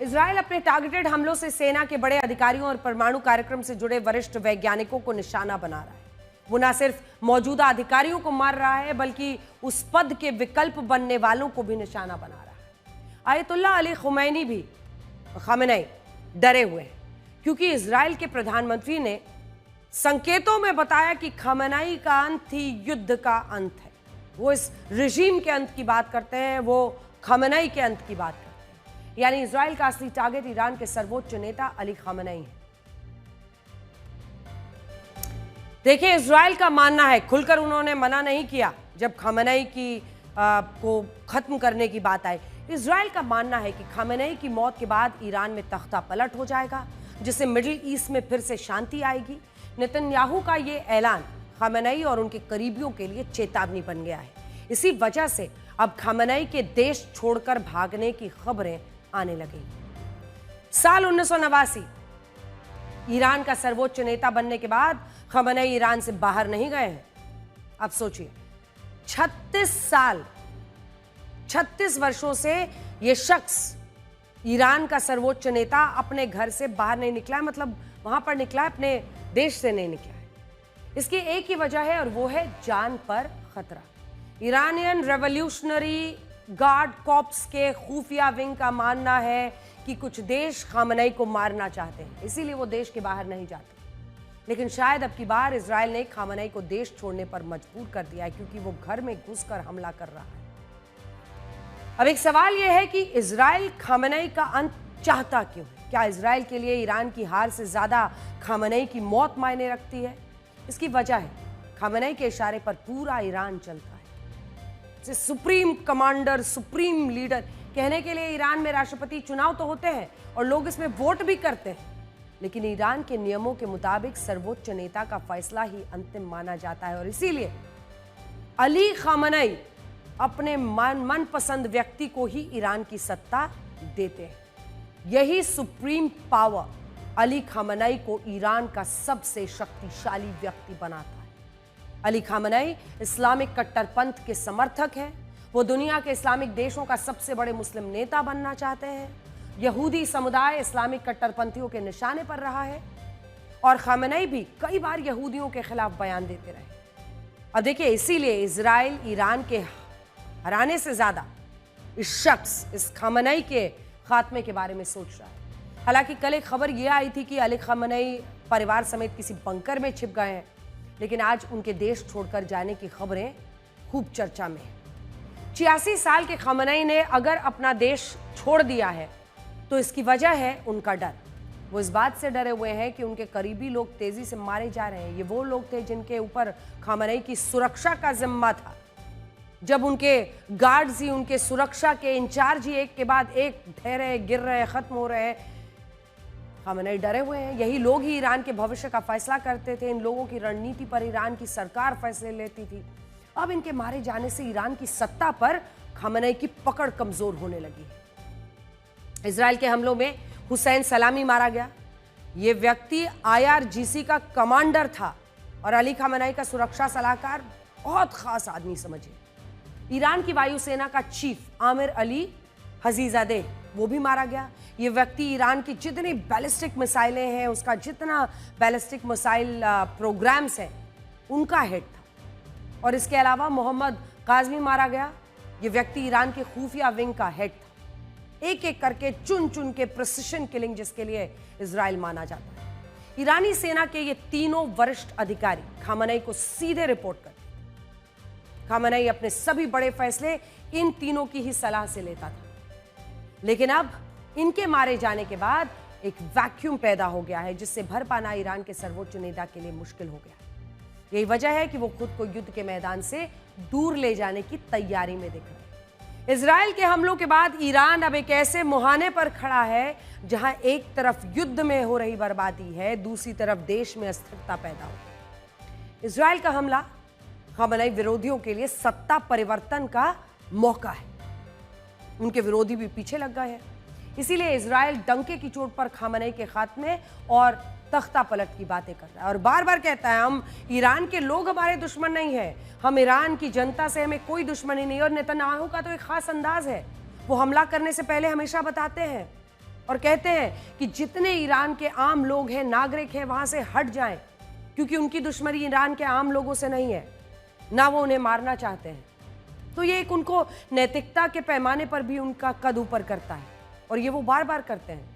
Israel अपने targeted हमलों से सेना के बड़े अधिकारियों और परमाणु कार्यक्रम से जुड़े वरिष्ठ वैज्ञानिकों को निशाना बना रहा है। वो न सिर्फ मौजूदा अधिकारियों को मार रहा है, बल्कि उस पद के विकल्प बनने वालों को भी निशाना बना रहा है। आयतुल्ला अली खamenei डरे हुए हैं, क्योंकि इजरायल के प्रधानमंत्री ने संकेतों में बताया कि खamenei का अंत ही युद्ध का अंत है। वो इस रिजीम के अंत की बात करते हैं, वो खamenei के अंत की बात करते हैं। यानी इजराइल का असली टारगेट ईरान के सर्वोच्च नेता अली खamenei है। देखिए, इजराइल का मानना है, खुलकर उन्होंने मना नहीं किया जब खamenei को खत्म करने की बात आई। इजराइल का मानना है कि खamenei की मौत के बाद ईरान में तख्ता पलट हो जाएगा, जिससे मिडिल ईस्ट में फिर से शांति आएगी। नेतन्याहू का ये ऐलान खamenei और उनके करीबियों के लिए चेतावनी बन गया है। इसी वजह से अब खamenei के देश छोड़कर भागने की खबरें आने लगी। साल 1989 ईरान का सर्वोच्च नेता बनने के बाद खamenei ईरान से बाहर नहीं गए हैं। अब सोचिए, 36 वर्षों से यह शख्स ईरान का सर्वोच्च नेता अपने घर से बाहर नहीं निकला है, मतलब वहां पर निकला है, अपने देश से नहीं निकला है। इसकी एक ही वजह है और वो है जान पर खतरा। ईरानियन रेवोल्यूशनरी गार्ड कॉर्प्स के खुफिया विंग का मानना है कि कुछ देश खamenei को मारना चाहते हैं, इसीलिए वो देश के बाहर नहीं जाते। लेकिन शायद अब की बार इजराइल ने खamenei को देश छोड़ने पर मजबूर कर दिया है, क्योंकि वो घर में घुसकर हमला कर रहा है। अब एक सवाल यह है कि इजराइल खamenei का अंत चाहता क्यों है? क्या इजराइल के लिए ईरान की हार से ज्यादा खamenei की मौत मायने रखती है? इसकी वजह है, खamenei के इशारे पर पूरा ईरान चलता है। सुप्रीम कमांडर, सुप्रीम लीडर कहने के लिए ईरान में राष्ट्रपति चुनाव तो होते हैं और लोग इसमें वोट भी करते हैं, लेकिन ईरान के नियमों के मुताबिक सर्वोच्च नेता का फैसला ही अंतिम माना जाता है। और इसीलिए अली खamenei अपने मनपसंद व्यक्ति को ही ईरान की सत्ता देते हैं। यही सुप्रीम पावर अली खamenei को ईरान का सबसे शक्तिशाली व्यक्ति बनाता है। अली खamenei इस्लामिक कट्टरपंथ के समर्थक हैं। वो दुनिया के इस्लामिक देशों का सबसे बड़े मुस्लिम नेता बनना चाहते हैं। यहूदी समुदाय इस्लामिक कट्टरपंथियों के निशाने पर रहा है और खamenei भी कई बार यहूदियों के खिलाफ बयान देते रहे। अब देखिए, इसीलिए इजराइल ईरान के हराने से ज्यादा इस शख्स, इस खamenei के खात्मे के बारे में सोच रहा है। हालांकि कल एक खबर यह आई थी कि अली खamenei परिवार समेत किसी बंकर में छिप गए हैं, लेकिन आज उनके देश छोड़कर जाने की खबरें खूब चर्चा में हैं। 86 साल के खamenei ने अगर अपना देश छोड़ दिया है तो इसकी वजह है उनका डर। वो इस बात से डरे हुए हैं कि उनके करीबी लोग तेजी से मारे जा रहे हैं। ये वो लोग थे जिनके ऊपर खamenei की सुरक्षा का जिम्मा था। जब उनके गार्ड्स ही, उनके सुरक्षा के इंचार्ज ही एक के बाद एक ढह रहे, गिर रहे, खत्म हो रहे हैं, खamenei डरे हुए हैं। यही लोग ही ईरान के भविष्य का फैसला करते थे। इन लोगों की रणनीति पर ईरान की सरकार फैसले लेती थी। अब इनके मारे जाने से ईरान की सत्ता पर खamenei की पकड़ कमजोर होने लगी है। इजराइल के हमलों में हुसैन सलामी मारा गया। ये व्यक्ति IRGC का कमांडर था और अली खamenei का सुरक्षा सलाहकार, बहुत खास आदमी समझिए। ईरान की वायुसेना का चीफ आमिर अली हजीजादे, वो भी मारा गया। ये व्यक्ति ईरान की जितनी बैलिस्टिक मिसाइलें हैं, उसका जितना बैलिस्टिक मिसाइल प्रोग्राम्स हैं, उनका हेड था। और इसके अलावा मोहम्मद काज़मी मारा गया। ये व्यक्ति ईरान के खुफिया विंग का हेड था। एक एक करके चुन चुन के प्रिसिशन किलिंग जिसके लिए इजराइल माना जाता है। ईरानी सेना के ये तीनों वरिष्ठ अधिकारी खamenei को सीधे रिपोर्ट करते थे। खamenei अपने सभी बड़े फैसले इन तीनों की ही सलाह से लेता था। लेकिन अब इनके मारे जाने के बाद एक वैक्यूम पैदा हो गया है, जिससे भर पाना ईरान के सर्वोच्च नेता के लिए मुश्किल हो गया। यही वजह है कि वो खुद को युद्ध के मैदान से दूर ले जाने की तैयारी में दिख रहे हैं। इजराइल के हमलों के बाद ईरान अब एक ऐसे मुहाने पर खड़ा है जहां एक तरफ युद्ध में हो रही बर्बादी है, दूसरी तरफ देश में अस्थिरता पैदा हो गई। इजराइल का हमला खamenei विरोधियों के लिए सत्ता परिवर्तन का मौका है। उनके विरोधी भी पीछे लग गए हैं। इसीलिए इजराइल डंके की चोट पर खamenei के खात्मे और तख्ता पलट की बातें कर रहा है और बार बार कहता है, हम ईरान के लोग हमारे दुश्मन नहीं है, हम ईरान की जनता से हमें कोई दुश्मनी नहीं। और नेतन्याहू का तो एक खास अंदाज है, वो हमला करने से पहले हमेशा बताते हैं और कहते हैं कि जितने ईरान के आम लोग हैं, नागरिक हैं, वहां से हट जाएं, क्योंकि उनकी दुश्मनी ईरान के आम लोगों से नहीं है, ना वो उन्हें मारना चाहते हैं। तो ये एक उनको नैतिकता के पैमाने पर भी उनका कद ऊपर करता है, और ये वो बार बार करते हैं।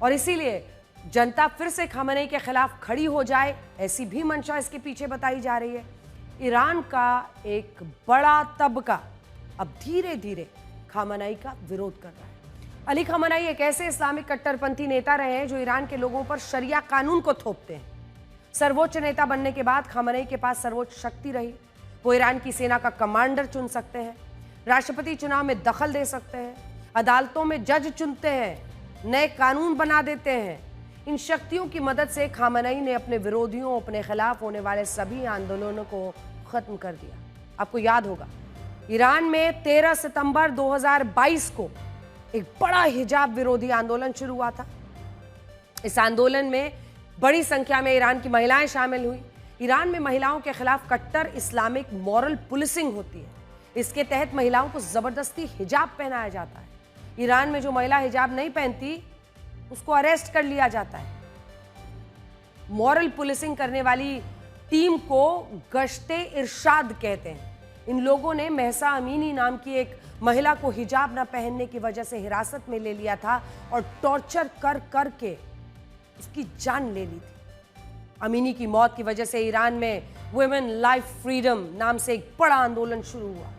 और इसीलिए जनता फिर से खामेनेई के खिलाफ खड़ी हो जाए, ऐसी भी मंशा इसके पीछे बताई जा रही है। ईरान का एक बड़ा तबका अब धीरे धीरे खामेनेई का विरोध कर रहा है। अली खामेनेई एक ऐसे इस्लामिक कट्टरपंथी नेता रहे हैं जो ईरान के लोगों पर शरिया कानून को थोपते हैं। सर्वोच्च नेता बनने के बाद खामेनेई के पास सर्वोच्च शक्ति रही। वो ईरान की सेना का कमांडर चुन सकते हैं, राष्ट्रपति चुनाव में दखल दे सकते हैं, अदालतों में जज चुनते हैं, नए कानून बना देते हैं। इन शक्तियों की मदद से खामेनेई ने अपने विरोधियों, अपने खिलाफ होने वाले सभी आंदोलनों को खत्म कर दिया। आपको याद होगा, ईरान में 13 सितंबर 2022 को एक बड़ा हिजाब विरोधी आंदोलन शुरू हुआ था। इस आंदोलन में बड़ी संख्या में ईरान की महिलाएं शामिल हुई। ईरान में महिलाओं के खिलाफ कट्टर इस्लामिक मॉरल पुलिसिंग होती है। इसके तहत महिलाओं को जबरदस्ती हिजाब पहनाया जाता है। ईरान में जो महिला हिजाब नहीं पहनती उसको अरेस्ट कर लिया जाता है। मॉरल पुलिसिंग करने वाली टीम को गश्ते इरशाद कहते हैं। इन लोगों ने महसा अमीनी नाम की एक महिला को हिजाब न पहनने की वजह से हिरासत में ले लिया था और टॉर्चर कर करके उसकी जान ले ली थी। अमीनी की मौत की वजह से ईरान में वुमेन लाइफ फ्रीडम नाम से एक बड़ा आंदोलन शुरू हुआ।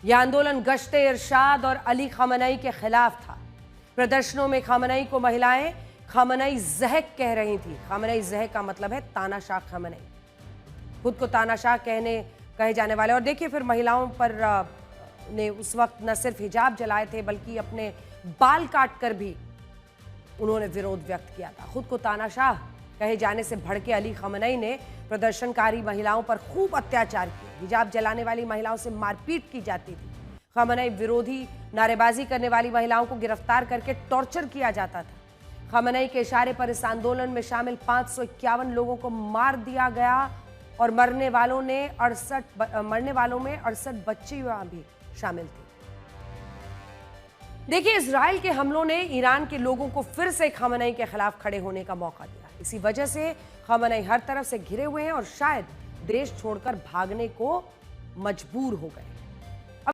यह आंदोलन गश्ते इरशाद और अली खामेनेई के खिलाफ था। प्रदर्शनों में खामेनेई को महिलाएं खामेनेई ज़हक कह रही थी। खामेनेई ज़हक का मतलब है तानाशाह खामेनेई, खुद को तानाशाह कहे जाने वाले। और देखिए, फिर महिलाओं पर ने उस वक्त न सिर्फ हिजाब जलाए थे बल्कि अपने बाल काट कर भी उन्होंने विरोध व्यक्त किया था। खुद को तानाशाह कहे जाने से भड़के अली खामेनेई ने प्रदर्शनकारी महिलाओं पर खूब अत्याचार किए। हिजाब जलाने वाली महिलाओं से मारपीट की जाती थी। खामेनेई विरोधी नारेबाजी करने वाली महिलाओं को गिरफ्तार करके टॉर्चर किया जाता था। खामेनेई के इशारे पर इस आंदोलन में शामिल 551 लोगों को मार दिया गया और मरने वालों में 68 बच्चे भी शामिल थे। देखिए, इजराइल के हमलों ने ईरान के लोगों को फिर से खामेनेई के खिलाफ खड़े होने का मौका दिया। इसी वजह से खामेनेई हर तरफ से घिरे हुए हैं और शायद देश छोड़कर भागने को मजबूर हो गए।